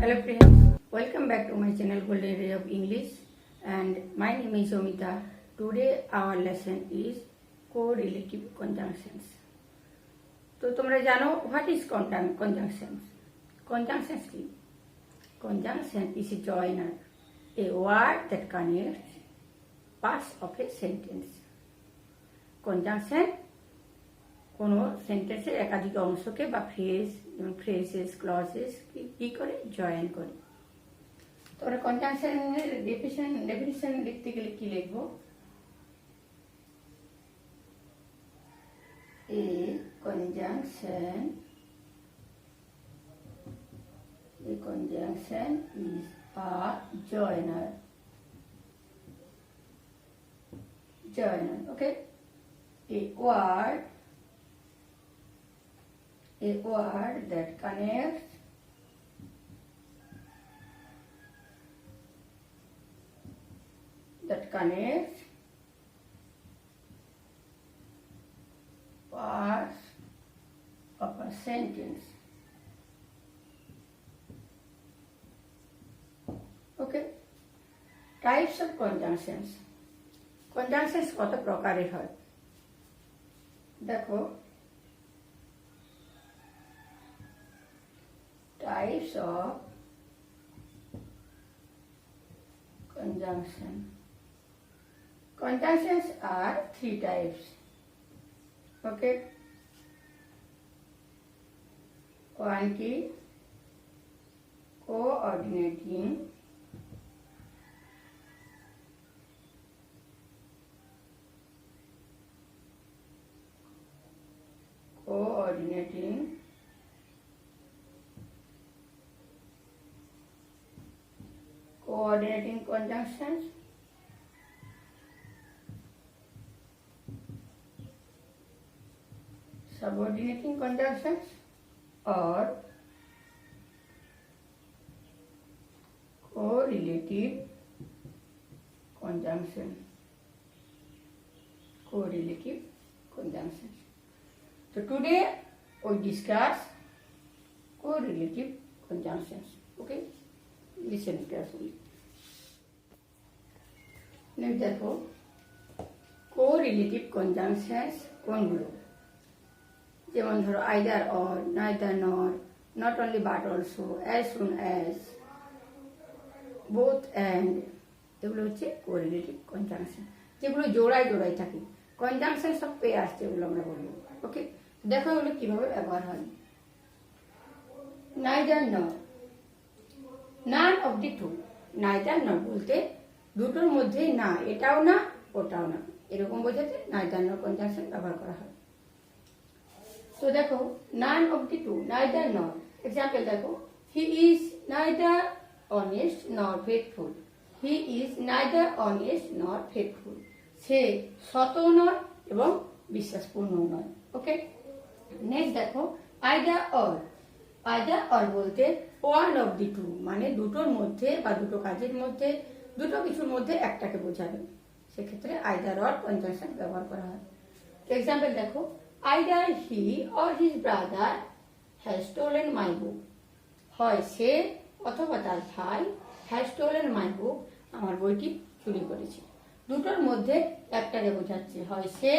Hello friends, welcome back to my channel Golden Ray of English and my name is Omita. Today our lesson is correlative conjunctions. तो तुम्हारा जानो what is conjunctions? Conjunctions की conjunction is a joiner, a word that connects parts of a sentence. Conjunction কোনো সেন্টেন্সের একাধিক অংশকে বা phrases clauses কি করে জয়েন করে। তো আমরা কনজাংশনের ডেফিনিশন লিখতে গেলে কি লিখবো? A conjunction is a joiner. Okay, a word that connects parts of a sentence. Okay, types of conjunctions. Conjunctions কত প্রকারের হয় দেখো। Types of conjunction. Conjunctions are three types. Okay. One key coordinating, coordinating conjunctions, subordinating conjunctions, or correlative conjunctions. So today we discuss correlative conjunctions. Okay, listen carefully. Next দেখো correlative conjunctions কোনগুলো, যেমন ধরো either or, neither nor, not only but also, as soon as, both and, এগুলো হচ্ছে correlative conjunction, যেগুলো জোড়ায় থাকে। Conjunction সব পেয়ে আসছে, এগুলো আমরা বলবো। ওকে, দেখো এগুলো কিভাবে ব্যবহার হয়। neither nor, none of the two, neither nor বলতে দুটোর মধ্যে না, এটাও না ওটাও না, এরকম বোঝাতে neither nor কনজাংশন ব্যবহার করা হয়। তো দেখো none of the two, neither nor, example দেখো, he is neither honest nor faithful. He is neither honest nor faithful. সে সৎ নয় এবং বিশ্বাসপূর্ণ নয়। ওকে, নেক্সট দেখো either or বলতে one of the two, মানে দুটোর মধ্যে বা দুটো কাজের মধ্যে, দুটো কিছুর মধ্যে একটাকে বোঝাবে, সেক্ষেত্রে either or কনজাংশন ব্যবহার করা হয়। এক্সাম্পল দেখো, either he or his brother has stolen my book. হয় সে অথবা তার ভাই has stolen my book, আমার বইটি চুরি করেছে। দুটোর মধ্যে একটাকে বোঝাচ্ছে, হয় সে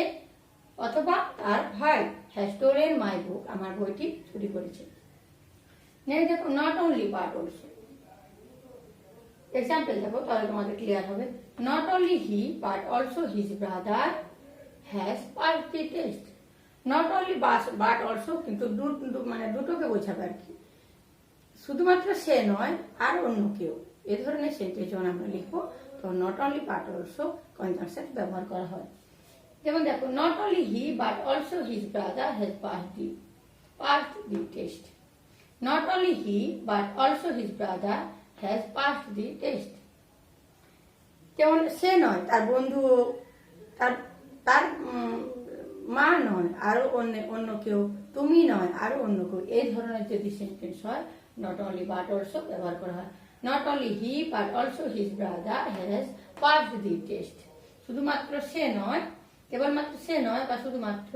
অথবা তার ভাই has stolen my book, আমার বইটি চুরি করেছে। নেক্সট দেখো not only but also, example দেখো তাহলে তোমাদের ক্লিয়ার হবে। not only he but also his brother has passed the test. not only but also কিন্তু মানে দুটোকে বোঝাবে আর কি, শুধুমাত্র সে নয় আর অন্য কেউ, এ ধরনের সেন্টেন্স যখন আমরা লিখবো তো not only but also conjunction ব্যবহার করা হয়। যেমন দেখো not only he but also his brother has passed the test. not only he but also his brother has passed the test. যেমন সে নয়, তার বন্ধু, তার মা নয় আরো অন্য কেউ, তুমি নয় আরো অন্য কেউ, এই ধরনের যদি সেন্টেন্স হয় not only but also ব্যবহার করা হয়। not only he but also his brother has passed the test. শুধুমাত্র সে নয়, কেবলমাত্র সে নয় বা শুধুমাত্র,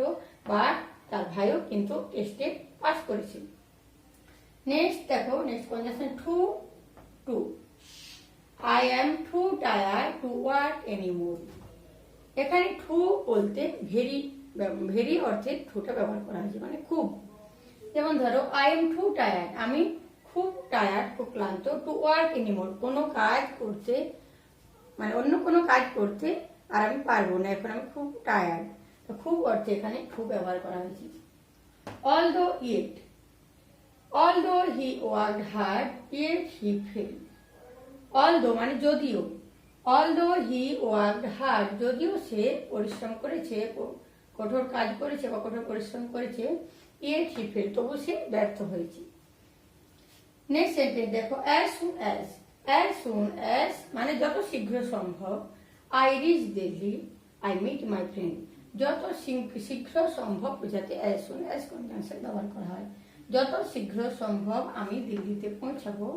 বা তার ভাইও কিন্তু টেস্টে পাস করেছে। নেক্সট দেখো, next conjunction too to. I am too tired to work anymore. এখানে টু বলতে ভেরি, ভেরি অর্থে টুটা ব্যবহার করা হয়েছে, মানে খুব। যেমন ধরো আই এম টু টায়ার্ড, আমি খুব টায়ার্ড, খুব ক্লান্ত। টু ওয়ার্ক এনিমোর, কোনো কাজ করতে, মানে অন্য কোনো কাজ করতে আর আমি পারবো না, এখন আমি খুব টায়ার্ড। তো খুব অর্থে এখানে খুব ব্যবহার করা হয়েছে। Although yet, although he worked hard yet he fail. Although মানে যদিও, অলদো হি ওয়ার্কড হার্ড, যদিও সে পরিশ্রম করেছে, কঠোর কাজ করেছে বা কঠোর পরিশ্রম করেছে, ইয়েট হি ফেল, তবু সে ব্যর্থ হয়েছে। নেক্সট সেন্টেন্স দেখো, as soon as. As soon as মানে যত শীঘ্র সম্ভব। I reach Delhi I meet my friend. যত শীঘ্র সম্ভব বোঝাতে অ্যাজ সুন অ্যাজ কনজাংশন ব্যবহার করা হয়। যত শীঘ্র সম্ভব আমি দিল্লিতে পৌঁছাবো।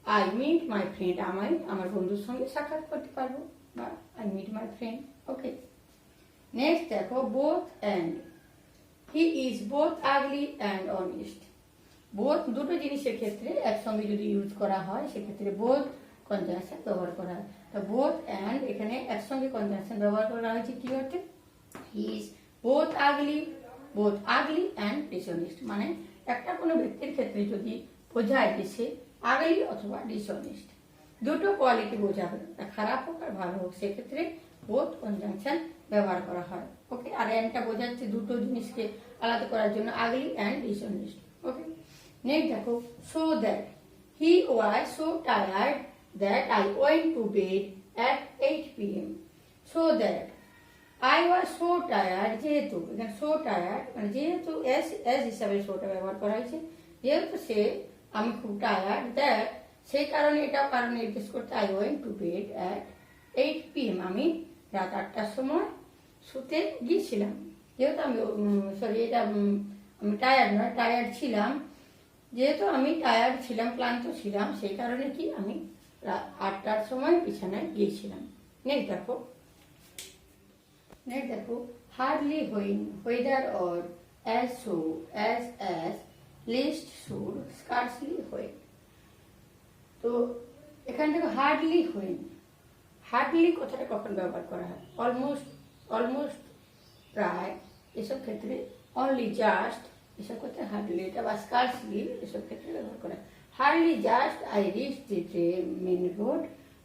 আই মিট মাই ফ্রেন্ড, আমি আমার বন্ধুর সঙ্গে সাক্ষাৎ করতে পারবো, বা I meet my friend. Okay, next দেখো, both and. He is both ugly and honest. Both দুটো জিনিসের ক্ষেত্রে একসঙ্গে যদি ইউজ করা হয়, সেক্ষেত্রে বোথ কনজাংশন ব্যবহার করা হয়। তো বোথ অ্যান্ড এখানে একসঙ্গে কনজাংশন ব্যবহার করা হয়েছে কি অর্থে? হি is both ugly and dishonest, মানে একটা কোনো ব্যক্তির ক্ষেত্রে যদি বোঝায় যে সে আগলি অথবা ডিসঅনেস্ট, দুটো কোয়ালিটি বোঝাবে, খারাপ হোক আর ভালো হোক, সেক্ষেত্রে বোথ কনজাংশন ব্যবহার করা হয়। ওকে, আর অ্যান্ডটা বোঝাচ্ছে দুটো জিনিসকে আলাদা করার জন্য, আগলি অ্যান্ড ডিসঅনেস্ট। ওকে, নেক্সট দেখো, so that. He was so tired that I went to bed at 8 PM। So that I was so tired, যেহেতু এখানে সো টায়ার্ড মানে যেহেতু এস হিসাবে সোটা ব্যবহার করা হয়েছে, যেহেতু সে, আমি খুব টায়ার্ড, দ্যাট সেই কারণে, এটাও কারণ নির্দেশ করতে, I went to bed at 8 PM, আমি রাত 8টার সময় শুতে গিয়েছিলাম। যেহেতু আমি এটা আমি টায়ার্ড নয়, টায়ার্ড ছিলাম, যেহেতু আমি টায়ার্ড ছিলাম, ক্লান্ত ছিলাম, সেই কারণে কি আমি 8টার সময় বিছানায় গিয়েছিলাম। নেক্সট দেখো, hardly when, whether or, as so, as lest should, scarcely when. তো এখান থেকে হার্ডলি হুইন, হার্ডলি কথাটা কখন ব্যবহার করা হয়? অলমোস্ট, প্রায়, এসব ক্ষেত্রে। অনলি, জাস্ট, এসব ক্ষেত্রে হার্ডলি, এটা বা স্কার্সলি, এসব ক্ষেত্রে ব্যবহার করা হয়। Hardly just I reach the main road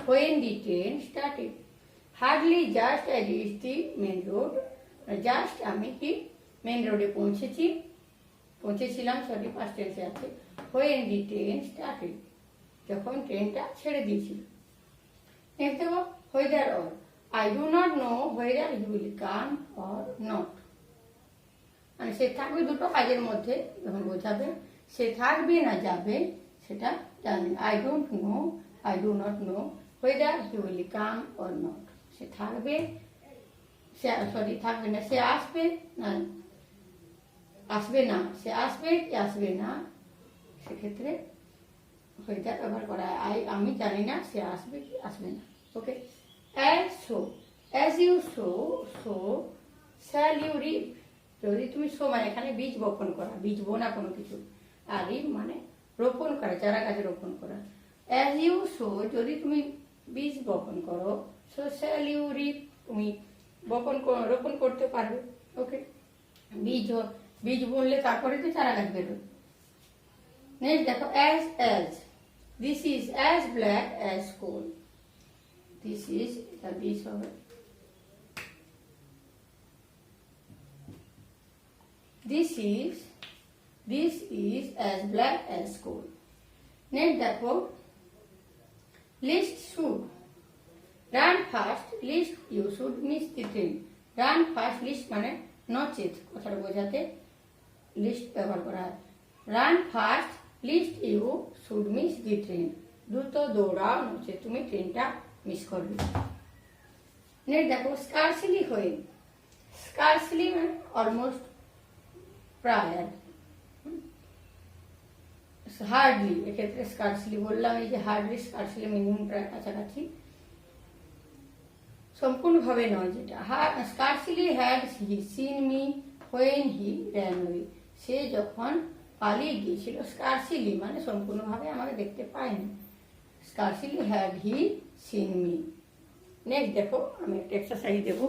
when the train started. Hardly just I reach the main road, just আমি কি মেন রোডে পৌঁছেছিলাম, সরি পাস্ট টেন্সে আছে। হোয়েন দি ট্রেন স্টার্টেড, যখন ট্রেনটা ছেড়ে দিয়েছিল। নেক্সট দেখো, whether or. I do not know whether he will come or not, মানে সে থাকবে দুটো কাজের মধ্যে, যখন বোঝাবে সে থাকবে না যাবে সেটা জানি। I don't know, I do not know whether he will come or not, সে থাকবে, থাকবে না, সে আসবে না, সে আসবে কি আসবে না, সেক্ষেত্রে হোয়েদার ব্যবহার করা হয়। আমি জানি না সে আসবে কি আসবে না। Okay, as you sow shall you reap. যদি তুমি সো মানে এখানে বীজ বপন করা, বীজ বোনা কোনো কিছু, আর রিপ মানে রোপণ করা, চারা গাছে রোপণ করা। অ্যাজ ইউ সো, যদি তুমি বীজ বপন করো, সো শ্যাল ইউ রিপ, তুমি রোপণ করতে পারবে। ওকে, বীজ বুনলে তারপরে তো চারা গাছ বেরোবে। নেক্সট দেখো, as this is as black as coal. This is, এটা বীজ হবে। This is as black as coal. Next দেখো, list should. Run fast, list you should miss the train. Run fast, list মানে নচেত, কথাটা বোঝাতে লিস্ট ব্যবহার করা হয়। Run fast, list you should miss the train. দ্রুত দৌড়াও, নচেত তুমি ট্রেনটা মিস করবে। নেক্সট দেখো, scarcely হুইন। Scarcely মানে অলমোস্ট, প্রায়। হার্ডলি, এক্ষেত্রে স্কার্সলি বললাম, এই যে হার্ডলি স্কার্সলি মিনিমাম প্রায় কাছাকাছি, সম্পূর্ণভাবে নয় যেটা। Scarcely had he seen me when he ran away, সে যখন পালিয়ে গিয়েছিল। স্কার্সিলি মানে সম্পূর্ণভাবে আমাকে দেখতে পায়নি। Scarcely had he seen me. Next দেখো, আমি একটা এক্সারসাইজ দেবো।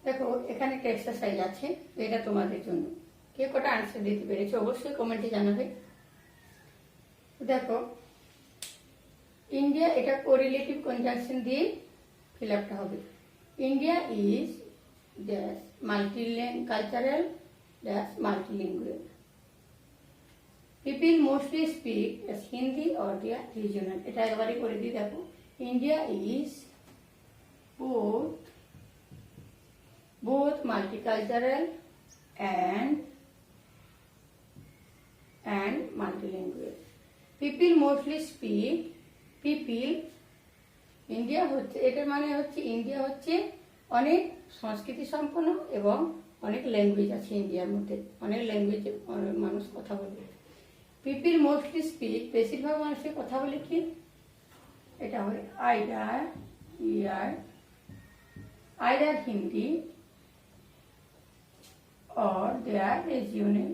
দেখো এখানে একটা এক্সারসাইজ আছে, এটা তোমাদের জন্য। কে কটা আনসার দিতে পেরেছো অবশ্যই কমেন্টে জানাবে। দেখো ইন্ডিয়া, এটা কোরিলেটিভ কনজাংশন দিয়ে ফিল আপটা হবে। India is dash multicultural dash multilingual. People mostly speak as Hindi or their regional. এটা একবারে করে দিই। দেখো India is both multicultural and multilingual. People mostly speak. People India হচ্ছে, এটার মানে হচ্ছে ইন্ডিয়া হচ্ছে অনেক সংস্কৃতি সম্পন্ন এবং অনেক ল্যাঙ্গুয়েজ আছে ইন্ডিয়ার মধ্যে, অনেক ল্যাঙ্গুয়েজে মানুষ কথা বলে। পিপল মোস্টলি স্পিক, বেশিরভাগ মানুষের কথা বলে কি, এটা হয় either Hindi or their regional,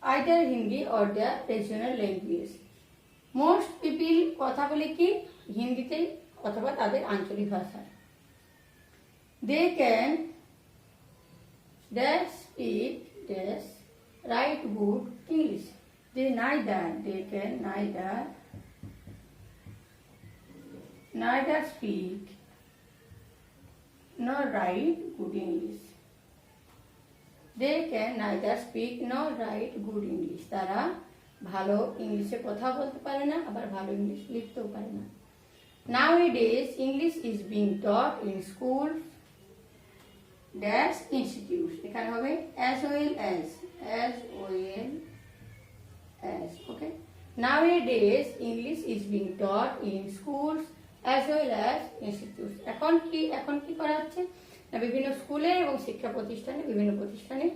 either Hindi or their regional language. Most people কথা বলে কি হিন্দিতে অথবা তাদের আঞ্চলিক ভাষায়। They can speak write good English. They can neither speak nor write good English. They can neither speak nor write good English. তারা ভালো ইংলিশে কথা বলতে পারে না, আবার ভালো ইংলিশ লিখতেও পারে না। Nowadays English is being taught in schools dash institutes. এখানে হবে as well as okay. Nowadays English is being taught in schools as well as institutes. এখন কি করা হচ্ছে না, বিভিন্ন স্কুলে এবং শিক্ষা প্রতিষ্ঠানে, বিভিন্ন প্রতিষ্ঠানে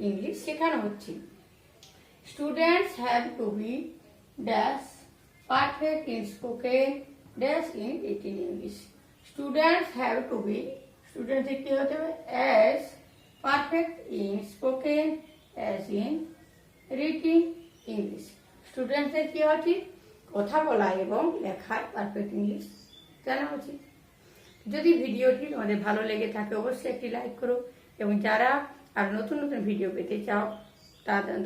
ইংলিশ শেখানো হচ্ছে। Students have to be dash perfect in spoken dash in written English. Students have to be, স্টুডেন্টদের কি হতে হবে as perfect in spoken as in written English. স্টুডেন্টদের কি হচ্ছে কথা বলা এবং লেখায় পারফেক্ট ইংলিশ জানা উচিত। যদি ভিডিওটি তোমাদের ভালো লেগে থাকে অবশ্যই একটি লাইক করো, এবং যারা আর নতুন নতুন ভিডিও পেতে চাও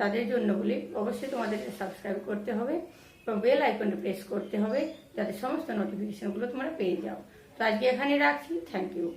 তাদের জন্য বলি অবশ্যই তোমাদেরকে সাবস্ক্রাইব করতে হবে এবং বেল আইকনে প্রেস করতে হবে যাতে সমস্ত নোটিফিকেশনগুলো তোমরা পেয়ে যাও। তো আজকে এখানে রাখছি, থ্যাংক ইউ।